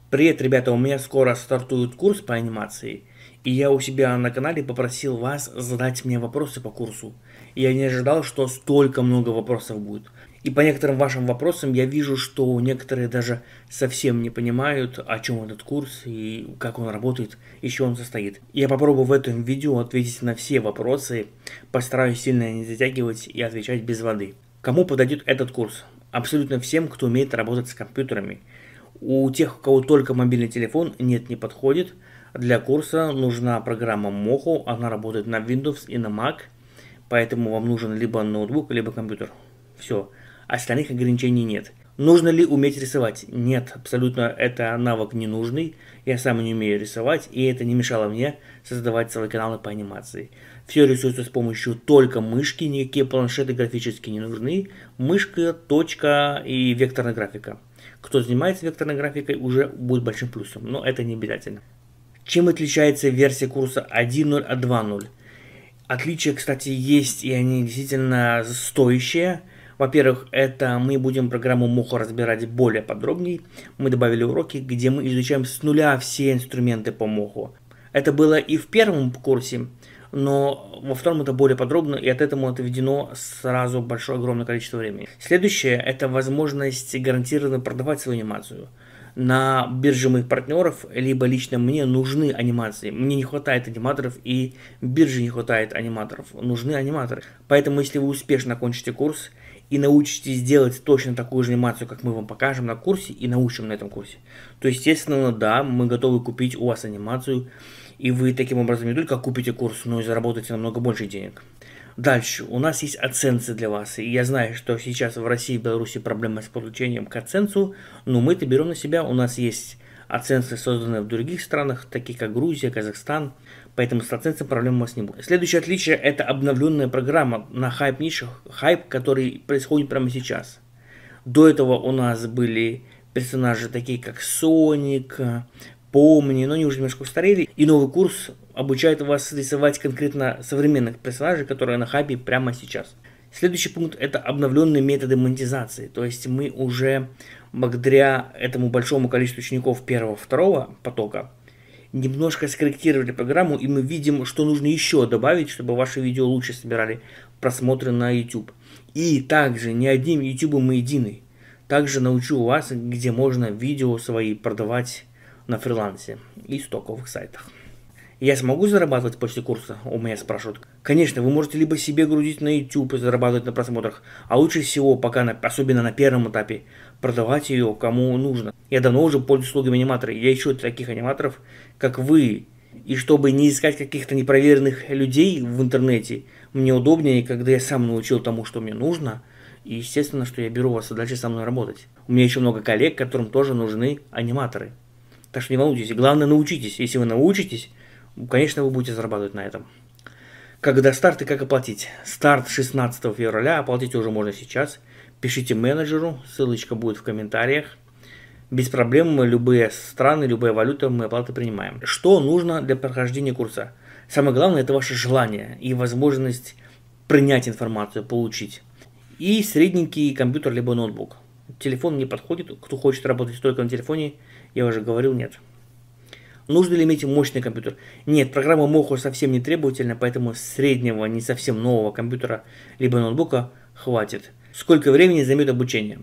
Привет, ребята, у меня скоро стартует курс по анимации, и я у себя на канале попросил вас задать мне вопросы по курсу. Я не ожидал, что столько много вопросов будет. И по некоторым вашим вопросам я вижу, что некоторые даже совсем не понимают, о чем этот курс и как он работает, из чего он состоит. Я попробую в этом видео ответить на все вопросы, постараюсь сильно не затягивать и отвечать без воды. Кому подойдет этот курс? Абсолютно всем, кто умеет работать с компьютерами. У тех, у кого только мобильный телефон, нет, не подходит. Для курса нужна программа Moho, она работает на Windows и на Mac, поэтому вам нужен либо ноутбук, либо компьютер. Все, остальных ограничений нет. Нужно ли уметь рисовать? Нет, абсолютно это навык не нужный. Я сам не умею рисовать, и это не мешало мне создавать свои каналы по анимации. Все рисуется с помощью только мышки, никакие планшеты графические не нужны. Мышка, точка и векторная графика. Кто занимается векторной графикой, уже будет большим плюсом, но это не обязательно. Чем отличается версия курса 1.0 от 2.0? Отличия, кстати, есть, и они действительно стоящие. Во-первых, это мы будем программу Moho разбирать более подробнее. Мы добавили уроки, где мы изучаем с нуля все инструменты по Moho. Это было и в первом курсе, но во втором это более подробно, и от этого отведено сразу большое огромное количество времени. Следующее – это возможность гарантированно продавать свою анимацию. На бирже моих партнеров, либо лично мне нужны анимации. Мне не хватает аниматоров, и бирже не хватает аниматоров. Нужны аниматоры. Поэтому, если вы успешно окончите курс и научитесь делать точно такую же анимацию, как мы вам покажем на курсе и научим на этом курсе, то, естественно, да, мы готовы купить у вас анимацию, и вы таким образом не только купите курс, но и заработаете намного больше денег. Дальше, у нас есть AdSense для вас, и я знаю, что сейчас в России и Беларуси проблемы с подключением к AdSense, но мы это берем на себя, у нас есть AdSense, созданные в других странах, таких как Грузия, Казахстан, поэтому с AdSense проблем у вас не будет. Следующее отличие – это обновленная программа на хайп-нишах, хайп, который происходит прямо сейчас. До этого у нас были персонажи такие как Соник, Помни, но они уже немножко устарели, и новый курс обучает вас рисовать конкретно современных персонажей, которые на хайпе прямо сейчас. Следующий пункт – это обновленные методы монетизации, то есть мы уже благодаря этому большому количеству учеников первого-второго потока немножко скорректировали программу, и мы видим, что нужно еще добавить, чтобы ваши видео лучше собирали просмотры на YouTube. И также не одним YouTube мы едины. Также научу вас, где можно видео свои продавать на фрилансе и стоковых сайтах. Я смогу зарабатывать после курса? У меня спрашивают. Конечно, вы можете либо себе грузить на YouTube и зарабатывать на просмотрах, а лучше всего, особенно на первом этапе, продавать ее кому нужно. Я давно уже пользуюсь услугами аниматора, я ищу таких аниматоров, как вы. И чтобы не искать каких-то непроверенных людей в интернете, мне удобнее, когда я сам научил тому, что мне нужно, и естественно, что я беру вас дальше со мной работать. У меня еще много коллег, которым тоже нужны аниматоры. Так что не волнуйтесь, главное научитесь. Если вы научитесь, конечно, вы будете зарабатывать на этом. Когда старт и как оплатить? Старт 16 февраля, оплатить уже можно сейчас. Пишите менеджеру, ссылочка будет в комментариях. Без проблем, мы любые страны, любая валюта, мы оплаты принимаем. Что нужно для прохождения курса? Самое главное, это ваше желание и возможность принять информацию, получить. И средненький компьютер, либо ноутбук. Телефон не подходит, кто хочет работать только на телефоне, я уже говорил, нет. Нужно ли иметь мощный компьютер? Нет, программа Moho совсем не требовательна, поэтому среднего, не совсем нового компьютера, либо ноутбука хватит. Сколько времени займет обучение?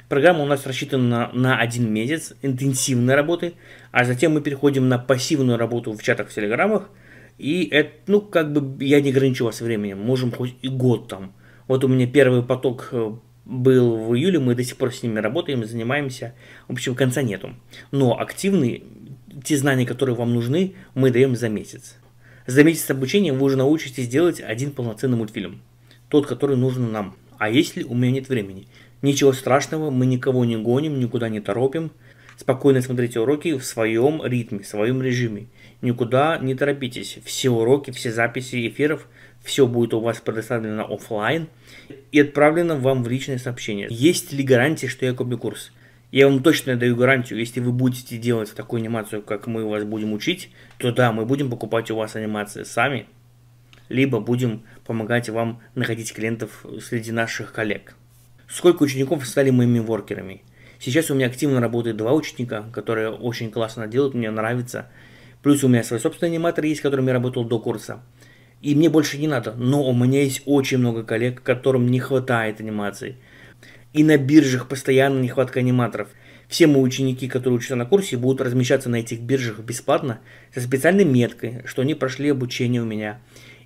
Программа у нас рассчитана на 1 месяц интенсивной работы, а затем мы переходим на пассивную работу в чатах, в телеграммах, и это, я не ограничу вас временем, можем хоть и год там. Вот у меня первый поток был в июле, мы до сих пор с ними работаем, занимаемся, в общем, конца нету. Но активные, те знания, которые вам нужны, мы даем за месяц. За месяц обучения вы уже научитесь делать один полноценный мультфильм, тот, который нужен нам. А если у меня нет времени? Ничего страшного, мы никого не гоним, никуда не торопим. Спокойно смотрите уроки в своем ритме, в своем режиме. Никуда не торопитесь. Все уроки, все записи эфиров, все будет у вас предоставлено офлайн и отправлено вам в личное сообщение. Есть ли гарантия, что я куплю курс? Я вам точно даю гарантию, если вы будете делать такую анимацию, как мы вас будем учить, то да, мы будем покупать у вас анимации сами, либо будем помогать вам находить клиентов среди наших коллег. Сколько учеников стали моими воркерами? Сейчас у меня активно работает 2 ученика, которые очень классно делают, мне нравится. Плюс у меня свой собственный аниматор есть, с которым я работал до курса. И мне больше не надо, но у меня есть очень много коллег, которым не хватает анимации. И на биржах постоянно нехватка аниматоров. Все мои ученики, которые учатся на курсе, будут размещаться на этих биржах бесплатно, со специальной меткой, что они прошли обучение у меня.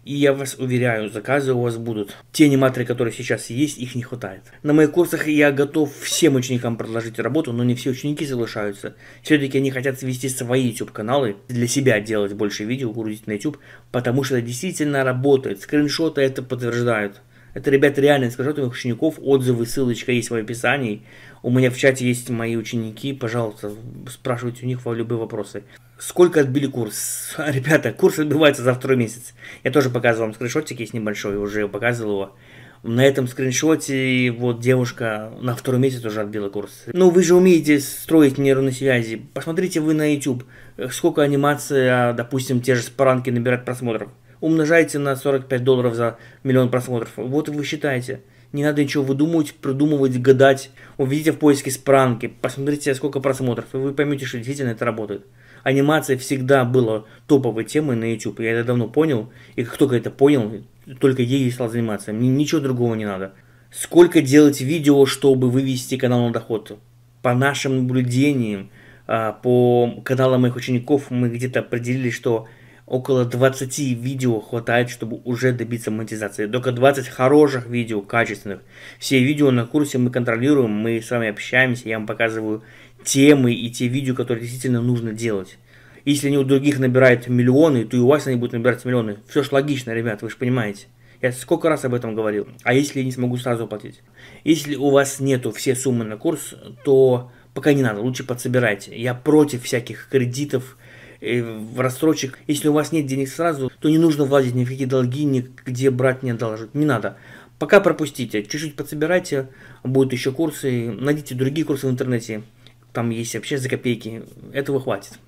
И я вас уверяю, заказы у вас будут. Те аниматоры, которые сейчас есть, их не хватает. На моих курсах я готов всем ученикам предложить работу, но не все ученики соглашаются. Все-таки они хотят вести свои YouTube-каналы, для себя делать больше видео, грузить на YouTube, потому что это действительно работает. Скриншоты это подтверждают. Это, ребята, реально скажут моих учеников, отзывы, ссылочка есть в описании. У меня в чате есть мои ученики, пожалуйста, спрашивайте у них любые вопросы. Сколько отбили курс? Ребята, курс отбивается за 2 месяц. Я тоже показывал вам скриншотик, есть небольшой, уже показывал его. На этом скриншоте вот девушка на 2 месяц уже отбила курс. Ну, вы же умеете строить нейронные связи. Посмотрите вы на YouTube, сколько анимация, допустим, те же спаранки набирают просмотров. Умножайте на $45 за 1 000 000 просмотров. Вот вы считаете. Не надо ничего выдумывать, придумывать, гадать. Увидите в поиске спранки, посмотрите, сколько просмотров, и вы поймете, что действительно это работает. Анимация всегда была топовой темой на YouTube. Я это давно понял. И как только это понял, только ей стал заниматься. Мне ничего другого не надо. Сколько делать видео, чтобы вывести канал на доход? По нашим наблюдениям, по каналам моих учеников, мы где-то определили, что около 20 видео хватает, чтобы уже добиться монетизации. Только 20 хороших видео, качественных. Все видео на курсе мы контролируем, мы с вами общаемся, я вам показываю темы и те видео, которые действительно нужно делать. Если они у других набирают миллионы, то и у вас они будут набирать миллионы. Все ж логично, ребят, вы же понимаете. Я сколько раз об этом говорил. А если я не смогу сразу оплатить? Если у вас нету все суммы на курс, то пока не надо, лучше подсобирайте. Я против всяких кредитов, в рассрочек. Если у вас нет денег сразу, то не нужно влазить ни в какие долги, нигде брать, не одолжить. Не надо. Пока пропустите, чуть-чуть подсобирайте, будут еще курсы, найдите другие курсы в интернете, там есть вообще за копейки, этого хватит.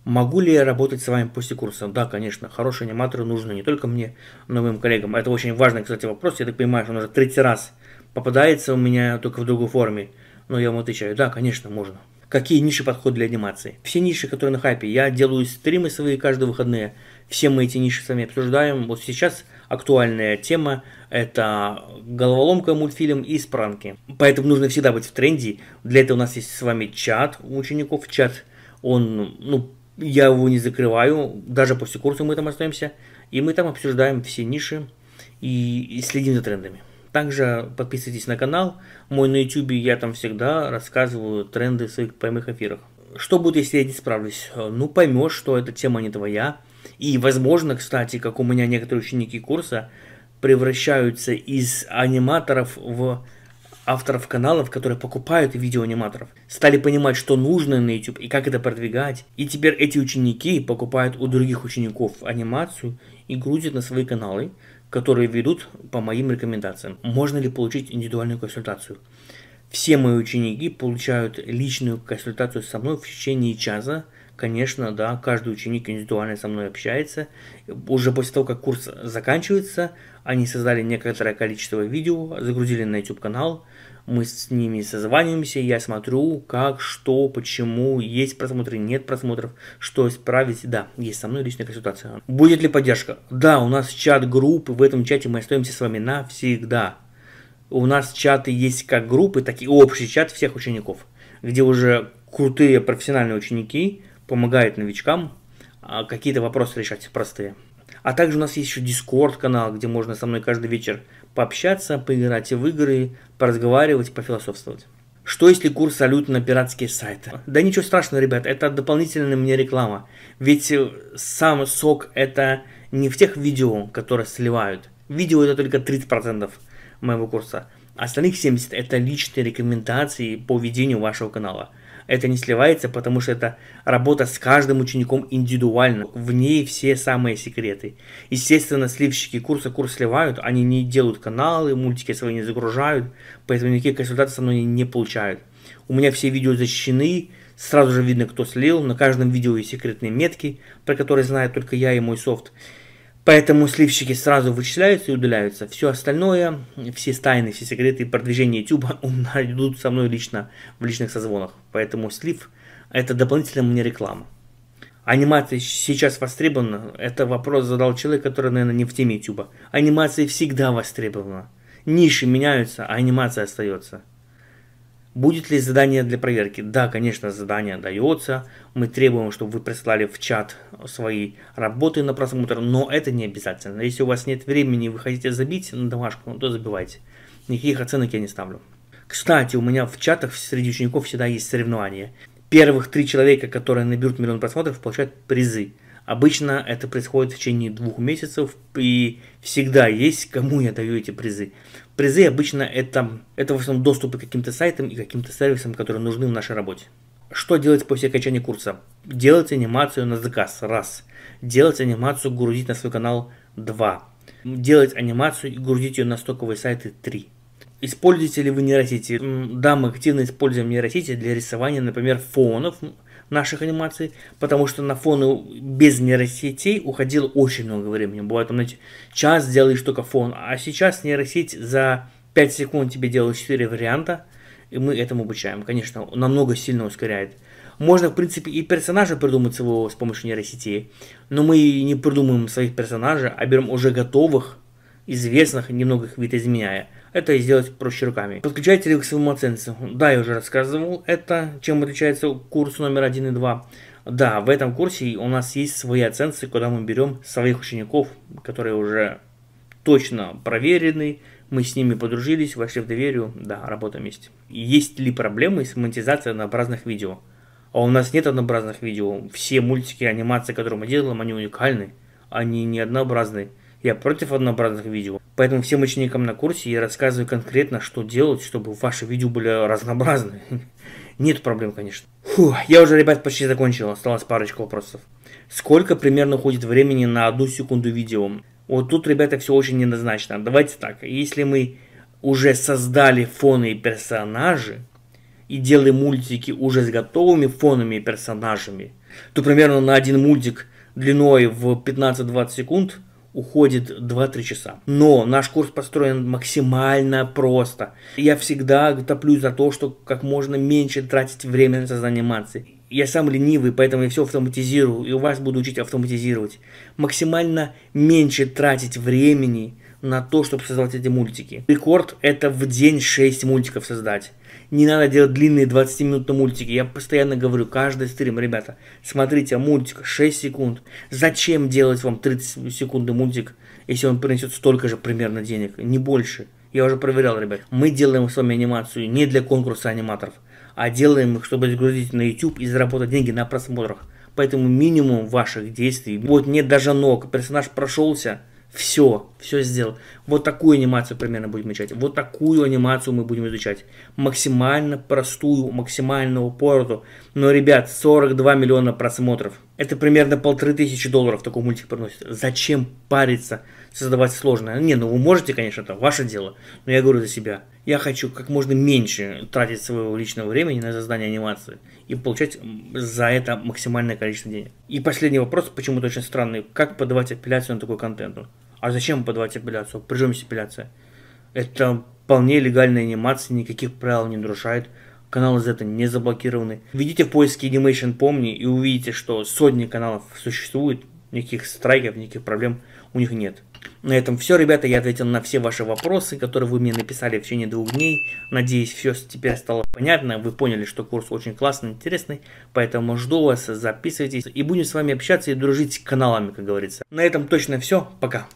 Могу ли я работать с вами после курса? Да, конечно, хорошие аниматоры нужны не только мне, но и моим коллегам. Это очень важный, кстати, вопрос, я так понимаю, что он уже 3-й раз попадается у меня только в другой форме, но я вам отвечаю, да, конечно, можно. Какие ниши подходят для анимации? Все ниши, которые на хайпе. Я делаю стримы свои каждые выходные. Все мы эти ниши с вами обсуждаем. Вот сейчас актуальная тема – это головоломка, мультфильм и спранки. Поэтому нужно всегда быть в тренде. Для этого у нас есть с вами чат у учеников. Чат, я его не закрываю. Даже после курса мы там остаемся. И мы там обсуждаем все ниши и следим за трендами. Также подписывайтесь на канал мой на YouTube, я там всегда рассказываю тренды в своих прямых эфирах. Что будет, если я не справлюсь? Ну, поймешь, что эта тема не твоя. И, возможно, кстати, как у меня некоторые ученики курса превращаются из аниматоров в авторов каналов, которые покупают видеоаниматоров. Стали понимать, что нужно на YouTube и как это продвигать. И теперь эти ученики покупают у других учеников анимацию и грузят на свои каналы, которые ведут по моим рекомендациям. Можно ли получить индивидуальную консультацию? Все мои ученики получают личную консультацию со мной в течение часа. Конечно, да, каждый ученик индивидуально со мной общается. Уже после того, как курс заканчивается, они создали некоторое количество видео, загрузили на YouTube канал. Мы с ними созваниваемся, я смотрю, как, что, почему, есть просмотры, нет просмотров, что исправить. Да, есть со мной личная консультация. Будет ли поддержка? Да, у нас чат группы, в этом чате мы остаемся с вами навсегда. У нас чаты есть как группы, так и общий чат всех учеников, где уже крутые профессиональные ученики помогают новичкам какие-то вопросы решать простые. А также у нас есть еще Discord канал, где можно со мной каждый вечер пообщаться, поиграть в игры, поразговаривать, пофилософствовать. Что если курс салют на пиратские сайты? Да ничего страшного, ребят, это дополнительная мне реклама. Ведь сам сок это не в тех видео, которые сливают. Видео это только 30% моего курса. Остальных 70% это личные рекомендации по ведению вашего канала. Это не сливается, потому что это работа с каждым учеником индивидуально. В ней все самые секреты. Естественно, сливщики курс сливают, они не делают каналы, мультики свои не загружают, поэтому никакие консультации со мной не получают. У меня все видео защищены, сразу же видно, кто слил. На каждом видео есть секретные метки, про которые знаю только я и мой софт. Поэтому сливчики сразу вычисляются и удаляются. Все остальное, все тайны, все секреты продвижения YouTube идут со мной лично в личных созвонах. Поэтому слив это дополнительная мне реклама. Анимация сейчас востребована. Это вопрос задал человек, который, наверное, не в теме YouTube. Анимация всегда востребована. Ниши меняются, а анимация остается. Будет ли задание для проверки? Да, конечно, задание дается. Мы требуем, чтобы вы прислали в чат свои работы на просмотр, но это не обязательно. Если у вас нет времени и вы хотите забить на домашку, то забивайте. Никаких оценок я не ставлю. Кстати, у меня в чатах среди учеников всегда есть соревнования. Первых 3 человека, которые наберут миллион просмотров, получают призы. Обычно это происходит в течение 2 месяцев, и всегда есть, кому я даю эти призы. Призы обычно это в основном доступы к каким-то сайтам и каким-то сервисам, которые нужны в нашей работе. Что делать после окончания курса? Делать анимацию на заказ. Раз. Делать анимацию, грузить на свой канал. 2. Делать анимацию и грузить ее на стоковые сайты. 3. Используете ли вы нейросети? Да, мы активно используем нейросети для рисования, например, фонов наших анимаций, потому что на фоны без нейросетей уходило очень много времени. Бывает, там, знаете, час делаешь только фон, а сейчас нейросеть за 5 секунд тебе делает 4 варианта, и мы этому обучаем. Конечно, намного сильно ускоряет. Можно, в принципе, и персонажа придумать своего с помощью нейросетей, но мы не придумываем своих персонажей, а берем уже готовых, известных, немного их видоизменяя. Это сделать проще руками. Подключаете ли вы к своему оценцу? Да, я уже рассказывал это, чем отличается курс номер 1 и 2. Да, в этом курсе у нас есть свои оценки, куда мы берем своих учеников, которые уже точно проверены, мы с ними подружились, вошли в доверие, да, работаем вместе. Есть ли проблемы с монетизацией однообразных видео? А у нас нет однообразных видео. Все мультики, анимации, которые мы делаем, они уникальны, они не однообразны. Я против однообразных видео. Поэтому всем ученикам на курсе я рассказываю конкретно, что делать, чтобы ваши видео были разнообразны. Нет проблем, конечно. Я уже, ребят, почти закончил. Осталось парочка вопросов. Сколько примерно уходит времени на 1 секунду видео? Вот тут, ребята, все очень неоднозначно. Давайте так. Если мы уже создали фоны и персонажи, и делаем мультики уже с готовыми фонами и персонажами, то примерно на один мультик длиной в 15-20 секунд уходит 2-3 часа. Но наш курс построен максимально просто. Я всегда топлю за то, что как можно меньше тратить время на создание анимации. Я сам ленивый, поэтому я все автоматизирую, и у вас буду учить автоматизировать. Максимально меньше тратить времени на то, чтобы создавать эти мультики. Рекорд это в день 6 мультиков создать. Не надо делать длинные 20-минутные мультики. Я постоянно говорю, каждый стрим, ребята, смотрите, мультик 6 секунд. Зачем делать вам 30-секундный мультик, если он принесет столько же примерно денег, не больше? Я уже проверял, ребят. Мы делаем с вами анимацию не для конкурса аниматоров, а делаем их, чтобы загрузить на YouTube и заработать деньги на просмотрах. Поэтому минимум ваших действий. Вот нет даже ног, персонаж прошелся. Все сделал. Вот такую анимацию примерно будем изучать. Вот такую анимацию мы будем изучать. Максимально простую, максимально упоротую. Но, ребят, 42 миллиона просмотров. Это примерно $1500 такой мультик приносит. Зачем париться, создавать сложное? Не, ну вы можете, конечно, это ваше дело. Но я говорю за себя. Я хочу как можно меньше тратить своего личного времени на создание анимации. И получать за это максимальное количество денег. И последний вопрос, почему-то очень странный. Как подавать апелляцию на такой контент? А зачем подавать апелляцию? Прижимись апелляция. Это вполне легальная анимация, никаких правил не нарушает. Каналы за это не заблокированы. Введите в поиске Animation Помни и увидите, что сотни каналов существует. Никаких страйков, никаких проблем у них нет. На этом все, ребята. Я ответил на все ваши вопросы, которые вы мне написали в течение 2 дней. Надеюсь, все теперь стало понятно. Вы поняли, что курс очень классный, интересный. Поэтому жду вас, записывайтесь. И будем с вами общаться и дружить каналами, как говорится. На этом точно все. Пока.